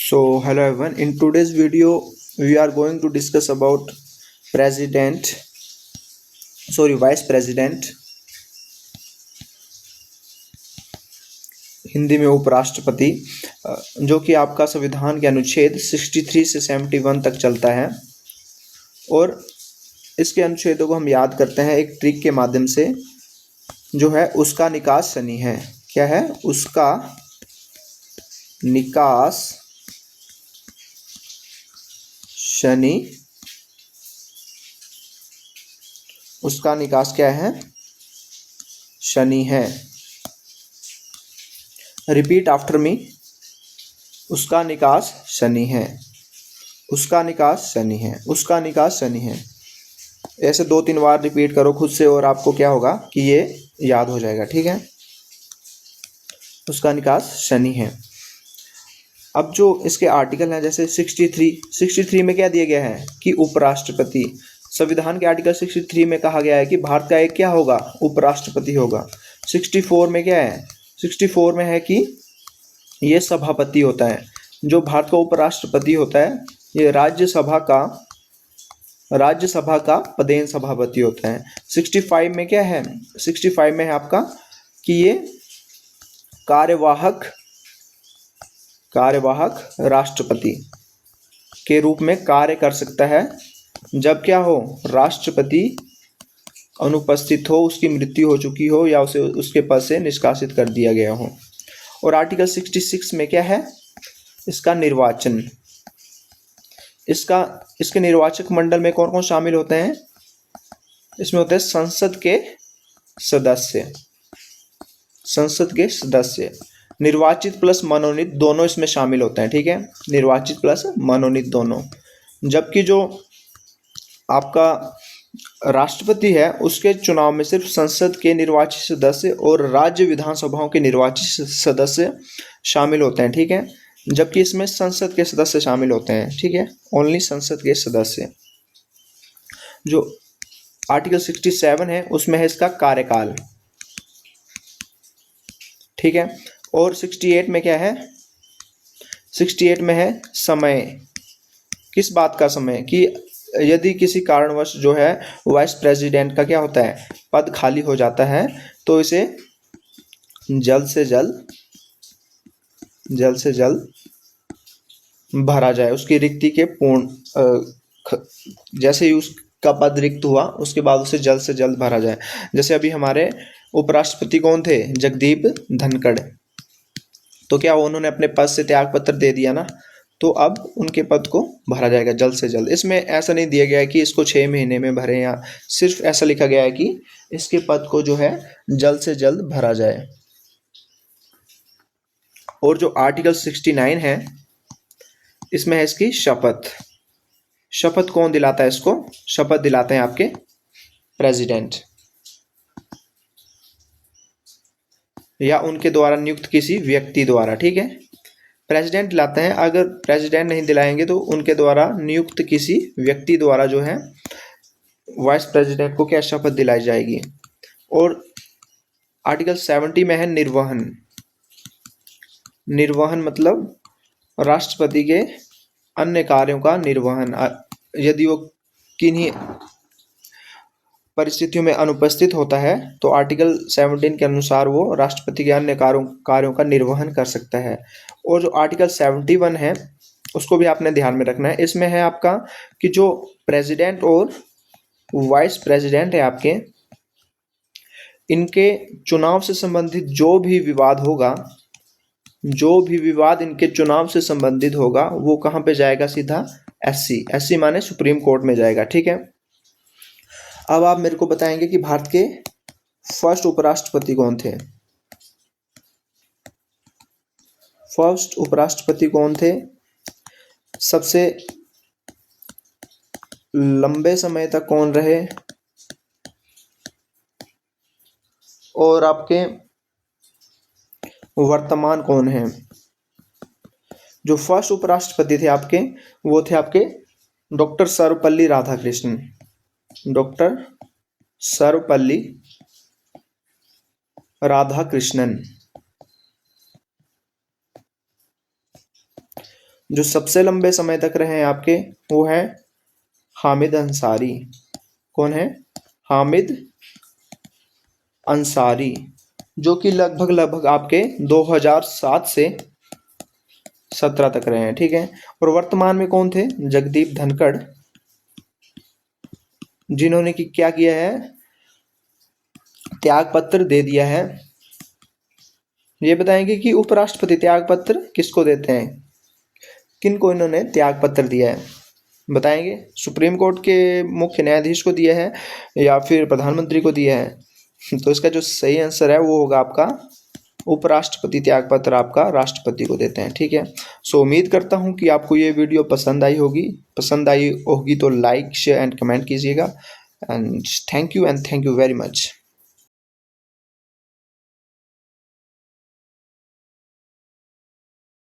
So, hello everyone. In today's video, we are going to discuss about president, vice president, Hindi में उपराष्ट्रपति, जो कि आपका संविधान के अनुच्छेद 63 से 71 तक चलता है। और इसके अनुच्छेदों को हम याद करते हैं एक ट्रिक के माध्यम से, जो है उसका निकास शनि है। क्या है? उसका निकास शनि। उसका निकास क्या है? शनि है। Repeat after me. उसका निकास शनि है। उसका निकास शनि है। उसका निकास शनि है। ऐसे 2-3 बार रिपीट करो खुद से और आपको क्या होगा कि ये याद हो जाएगा। ठीक है? उसका निकास शनि है। अब जो इसके आर्टिकल हैं, जैसे 63 में क्या दिया गया है कि उपराष्ट्रपति, संविधान के आर्टिकल 63 में कहा गया है कि भारत का एक क्या होगा? उपराष्ट्रपति होगा। 64 में क्या है? 64 में है कि ये सभापति होता है। जो भारत का उपराष्ट्रपति होता है, ये राज्यसभा का पदेन सभापति होता है। 65 में क्या है? 65 में है आपका कि ये कार्यवाहक राष्ट्रपति के रूप में कार्य कर सकता है जब क्या हो? राष्ट्रपति अनुपस्थित हो, उसकी मृत्यु हो चुकी हो या उसे उसके पद से निष्कासित कर दिया गया हो। और आर्टिकल 66 में क्या है? इसका निर्वाचन। इसके निर्वाचक मंडल में कौन कौन शामिल होते हैं? इसमें होते हैं संसद के सदस्य, निर्वाचित प्लस मनोनीत दोनों इसमें शामिल होते हैं। ठीक है? निर्वाचित प्लस मनोनीत दोनों। जबकि जो आपका राष्ट्रपति है, उसके चुनाव में सिर्फ संसद के निर्वाचित सदस्य और राज्य विधानसभाओं के निर्वाचित सदस्य शामिल होते हैं। ठीक है? जबकि इसमें संसद के सदस्य शामिल होते हैं। ठीक है? ओनली संसद के सदस्य। जो आर्टिकल 67 है उसमें है इसका कार्यकाल। ठीक है? और 68 में क्या है? 68 में है समय। किस बात का समय? कि यदि किसी कारणवश जो है वाइस प्रेसिडेंट का क्या होता है? पद खाली हो जाता है, तो इसे जल्द से जल्द भरा जाए। उसकी रिक्ति के जैसे ही उसका पद रिक्त हुआ, उसके बाद उसे जल्द से जल्द भरा जाए। जैसे अभी हमारे उपराष्ट्रपति कौन थे? जगदीप धनखड़। तो क्या उन्होंने अपने पद से त्याग पत्र दे दिया ना, तो अब उनके पद को भरा जाएगा जल्द से जल्द। इसमें ऐसा नहीं दिया गया है कि इसको 6 महीने में भरें, या सिर्फ ऐसा लिखा गया है कि इसके पद को जो है जल्द से जल्द भरा जाए। और जो आर्टिकल 69 है, इसमें है इसकी शपथ कौन दिलाता है इसको? शपथ दिलाते हैं आपके प्रेसिडेंट या उनके द्वारा नियुक्त किसी व्यक्ति द्वारा। ठीक है? प्रेसिडेंट दिलाते हैं। अगर प्रेसिडेंट नहीं दिलाएंगे तो उनके द्वारा नियुक्त किसी व्यक्ति द्वारा जो है वाइस प्रेसिडेंट को क्या शपथ दिलाई जाएगी। और आर्टिकल 70 में है निर्वहन मतलब राष्ट्रपति के अन्य कार्यों का निर्वहन। यदि वो किन्हीं परिस्थितियों में अनुपस्थित होता है, तो आर्टिकल 17 के अनुसार वो राष्ट्रपति के अन्य कार्यों का निर्वहन कर सकता है। और जो आर्टिकल 71 है, उसको भी आपने ध्यान में रखना है। इसमें है आपका कि जो प्रेसिडेंट और वाइस प्रेसिडेंट है आपके, इनके चुनाव से संबंधित जो भी विवाद इनके चुनाव से संबंधित होगा, वो कहाँ पे जाएगा? सीधा एससी माने सुप्रीम कोर्ट में जाएगा। ठीक है? अब आप मेरे को बताएंगे कि भारत के फर्स्ट उपराष्ट्रपति कौन थे? फर्स्ट उपराष्ट्रपति कौन थे? सबसे लंबे समय तक कौन रहे? और आपके वर्तमान कौन है? जो फर्स्ट उपराष्ट्रपति थे आपके, वो थे आपके डॉक्टर सर्वपल्ली राधाकृष्णन। डॉक्टर सर्वपल्ली राधाकृष्णन। जो सबसे लंबे समय तक रहे हैं आपके वो है हामिद अंसारी। कौन है? हामिद अंसारी, जो कि लगभग आपके 2007 से 17 तक रहे हैं। ठीक है। और वर्तमान में कौन थे? जगदीप धनखड़, जिन्होंने कि क्या किया है? त्याग पत्र दे दिया है। ये बताएंगे कि उपराष्ट्रपति त्याग पत्र किसको देते हैं, किनको इन्होंने त्याग पत्र दिया है, बताएंगे? सुप्रीम कोर्ट के मुख्य न्यायाधीश को दिया है या फिर प्रधानमंत्री को दिया है? तो इसका जो सही आंसर है वो होगा आपका उपराष्ट्रपति त्याग पत्र आपका राष्ट्रपति को देते हैं। ठीक है। सो उम्मीद करता हूँ कि आपको ये वीडियो पसंद आई होगी तो लाइक शेयर एंड कमेंट कीजिएगा। And thank you very much.